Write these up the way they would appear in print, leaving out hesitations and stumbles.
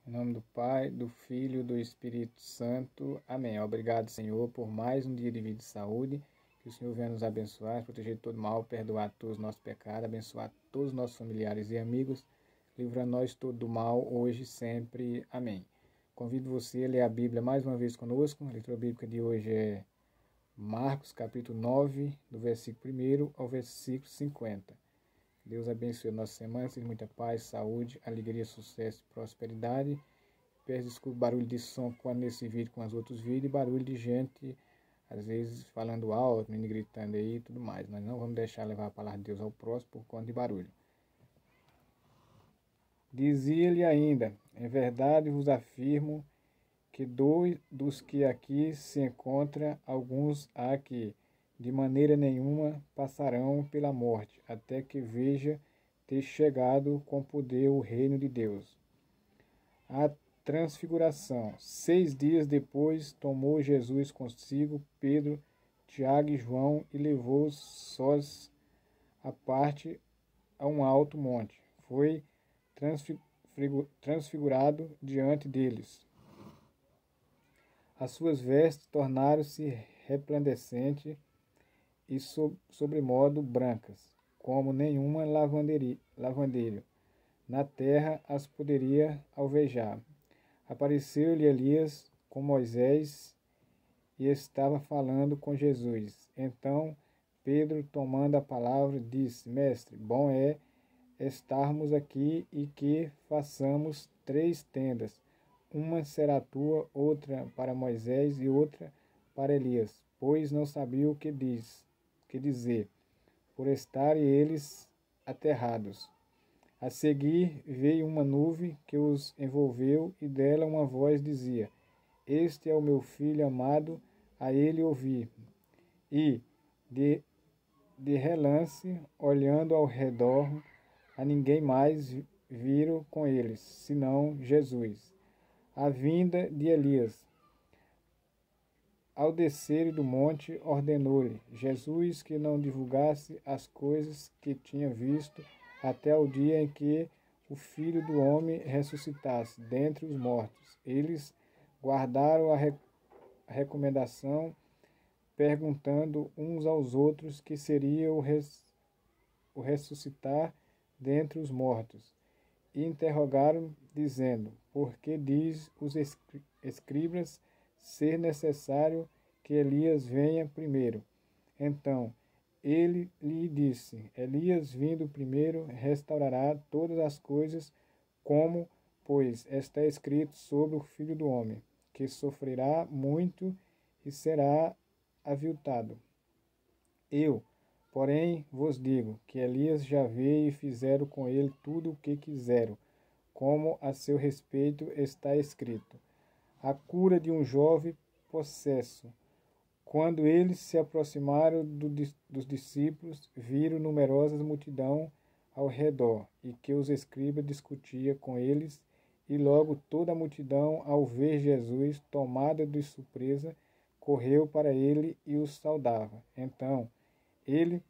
Em nome do Pai, do Filho e do Espírito Santo. Amém. Obrigado, Senhor, por mais um dia de vida e saúde. Que o Senhor venha nos abençoar, proteger de todo mal, perdoar todos os nossos pecados, abençoar todos os nossos familiares e amigos, livra-nós todo do mal, hoje e sempre. Amém. Convido você a ler a Bíblia mais uma vez conosco. A leitura bíblica de hoje é Marcos, capítulo 9, do versículo 1 ao versículo 50. Deus abençoe a nossa semana, seja muita paz, saúde, alegria, sucesso e prosperidade. Peço desculpa o barulho de som quando nesse vídeo com os outros vídeos e barulho de gente, às vezes falando alto, menino gritando aí e tudo mais. Nós não vamos deixar levar a palavra de Deus ao próximo por conta de barulho. Dizia-lhe ainda, em verdade vos afirmo que dos que aqui se encontram, alguns há que de maneira nenhuma passarão pela morte, até que veja ter chegado com poder o reino de Deus. A transfiguração. 6 dias depois, tomou Jesus consigo Pedro, Tiago e João e levou-os sós à parte a um alto monte. Foi transfigurado diante deles. As suas vestes tornaram-se resplandecentes e sobremodo brancas, como nenhuma lavandeira na terra as poderia alvejar. Apareceu-lhe Elias com Moisés e estava falando com Jesus. Então Pedro, tomando a palavra, disse: Mestre, bom é estarmos aqui e que façamos 3 tendas. Uma será tua, outra para Moisés e outra para Elias, pois não sabia o que dizer, por estarem eles aterrados. A seguir veio uma nuvem que os envolveu e dela uma voz dizia: Este é o meu filho amado, a ele ouvi. E, de relance, olhando ao redor, a ninguém mais viram com eles, senão Jesus. A vinda de Elias. Ao descer do monte, ordenou-lhe Jesus que não divulgasse as coisas que tinha visto até o dia em que o Filho do Homem ressuscitasse dentre os mortos. Eles guardaram a recomendação, perguntando uns aos outros que seria o ressuscitar dentre os mortos. E interrogaram, dizendo: Por que diz os escribas ser necessário que Elias venha primeiro? Então ele lhe disse: Elias, vindo primeiro, restaurará todas as coisas, como, pois, está escrito sobre o Filho do Homem, que sofrerá muito e será aviltado. Eu, porém, vos digo que Elias já veio e fizeram com ele tudo o que quiseram, como a seu respeito está escrito. A cura de um jovem possesso. Quando eles se aproximaram dos discípulos, viram numerosa multidão ao redor, e que os escribas discutiam com eles, e logo toda a multidão, ao ver Jesus, tomada de surpresa, correu para ele e os saudava. Então ele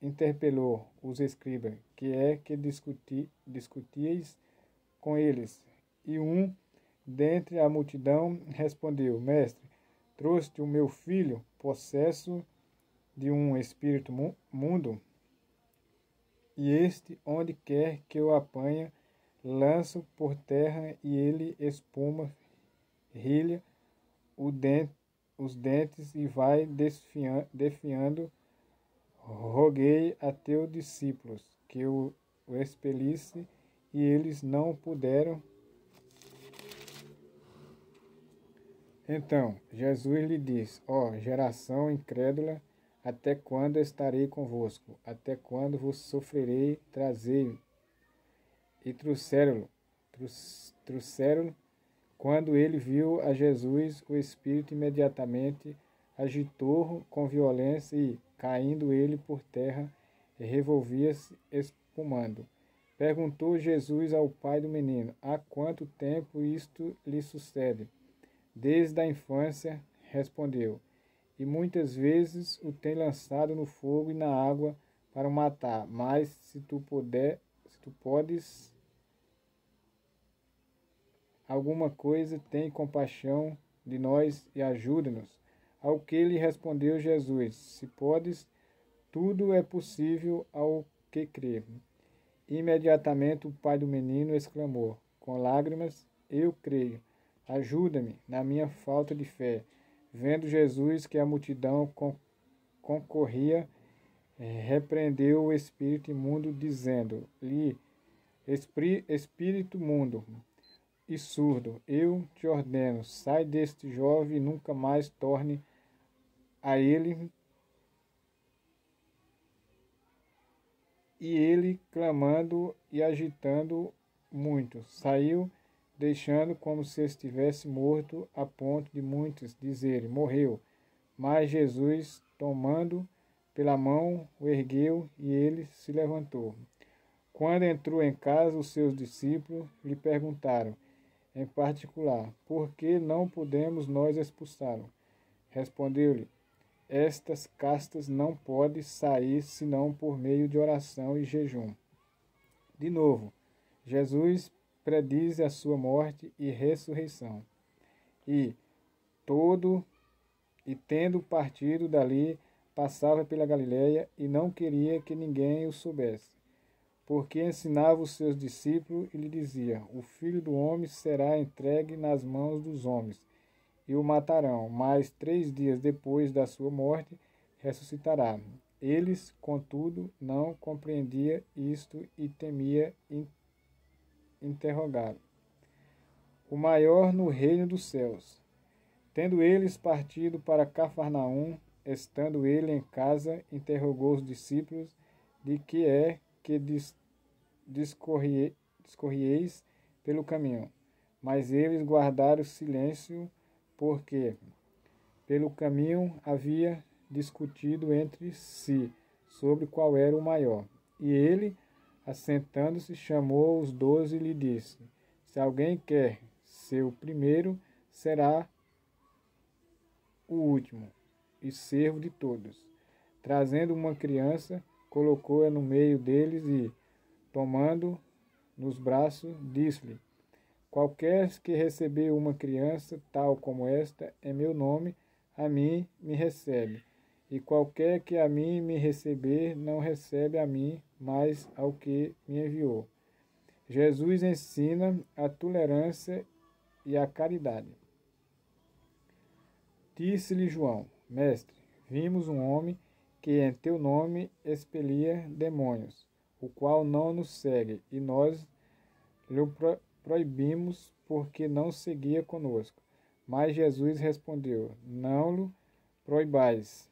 interpelou os escribas: Que é que discutíeis com eles? E um dentre a multidão respondeu: Mestre, trouxe o meu filho, possesso de um espírito mundo, e este, onde quer que o apanha, lança por terra e ele espuma, rilha os dentes e vai defiando. Roguei a teus discípulos que o expelisse, e eles não puderam. Então Jesus lhe disse: Ó geração incrédula, até quando estarei convosco? Até quando vos sofrerei? Trazei-o. E trouxeram-no. Quando ele viu a Jesus, o Espírito imediatamente agitou-o com violência e, caindo ele por terra, revolvia-se espumando. Perguntou Jesus ao pai do menino: Há quanto tempo isto lhe sucede? Desde a infância, respondeu, e muitas vezes o tem lançado no fogo e na água para o matar. Mas se tu podes, alguma coisa, tem compaixão de nós e ajuda-nos. Ao que lhe respondeu Jesus: Se podes, tudo é possível ao que crê. Imediatamente o pai do menino exclamou, com lágrimas: Eu creio, ajuda-me na minha falta de fé. Vendo Jesus que a multidão concorria, repreendeu o espírito imundo, dizendo-lhe: Espírito imundo e surdo, eu te ordeno, sai deste jovem e nunca mais torne a ele. E ele, clamando e agitando muito, saiu, deixando como se estivesse morto, a ponto de muitos dizerem: Morreu. Mas Jesus, tomando pela mão, o ergueu e ele se levantou. Quando entrou em casa, os seus discípulos lhe perguntaram, em particular: Por que não podemos nós expulsá-lo? Respondeu-lhe: Estas castas não podem sair senão por meio de oração e jejum. De novo, Jesus prediz a sua morte e ressurreição. E tendo partido dali, passava pela Galiléia e não queria que ninguém o soubesse, porque ensinava os seus discípulos e lhe dizia: O Filho do Homem será entregue nas mãos dos homens e o matarão, mas 3 dias depois da sua morte ressuscitará. Eles, contudo, não compreendiam isto e temia interrogá-lo. O maior no reino dos céus. Tendo eles partido para Cafarnaum, estando ele em casa, interrogou os discípulos: De que é que discorrieis pelo caminho? Mas eles guardaram silêncio, porque pelo caminho havia discutido entre si sobre qual era o maior. E ele, assentando-se, chamou os 12 e lhe disse: Se alguém quer ser o primeiro, será o último e servo de todos. Trazendo uma criança, colocou-a no meio deles e, tomando nos braços, disse-lhe: Qualquer que receber uma criança tal como esta, em meu nome, a mim me recebe. E qualquer que a mim me receber, não recebe a mim, mas ao que me enviou. Jesus ensina a tolerância e a caridade. Disse-lhe João: Mestre, vimos um homem que em teu nome expelia demônios, o qual não nos segue, e nós lhe proibimos, porque não seguia conosco. Mas Jesus respondeu: Não lhe proibais,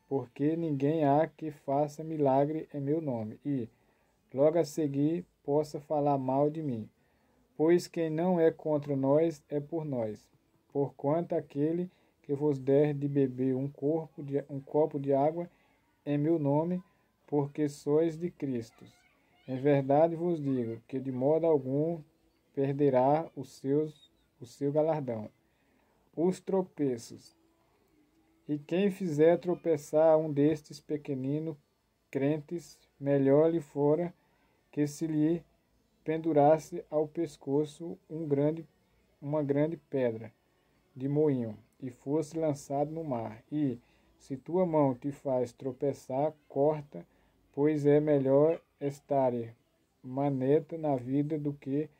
porque ninguém há que faça milagre em meu nome, e, logo a seguir, possa falar mal de mim. Pois quem não é contra nós é por nós. Porquanto aquele que vos der de beber um copo de água em meu nome, porque sois de Cristo. Em verdade vos digo que de modo algum perderá o seu galardão. Os tropeços. E quem fizer tropeçar um destes pequeninos crentes, melhor lhe fora que se lhe pendurasse ao pescoço uma grande pedra de moinho e fosse lançado no mar. E, se tua mão te faz tropeçar, corta, pois é melhor estar maneta na vida do que,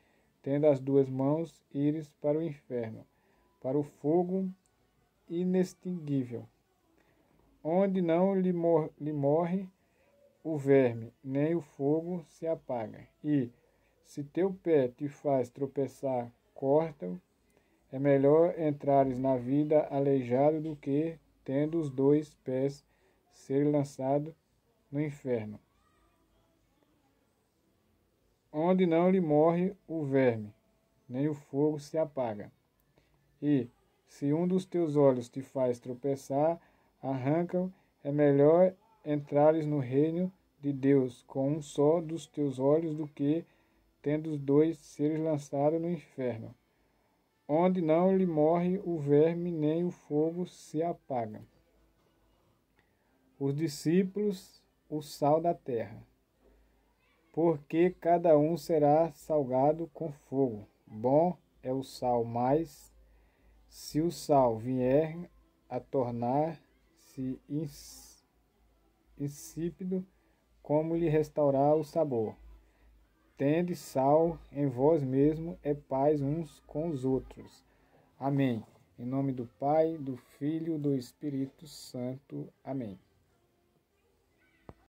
tendo as 2 mãos, ires para o inferno, para o fogo inextinguível, onde não lhe morre o verme, nem o fogo se apaga. E, se teu pé te faz tropeçar, corta-o. É melhor entrares na vida aleijado do que, tendo os 2 pés, ser lançado no inferno, onde não lhe morre o verme, nem o fogo se apaga. E, se um dos teus olhos te faz tropeçar, arranca-o. É melhor entrares no reino de Deus com um só dos teus olhos do que, tendo os 2, seres lançado no inferno, onde não lhe morre o verme, nem o fogo se apaga. Os discípulos, o sal da terra. Porque cada um será salgado com fogo. Bom é o sal, mas se o sal vier a tornar-se insípido, como lhe restaurar o sabor? Tende sal em vós mesmos e paz uns com os outros. Amém. Em nome do Pai, do Filho e do Espírito Santo. Amém.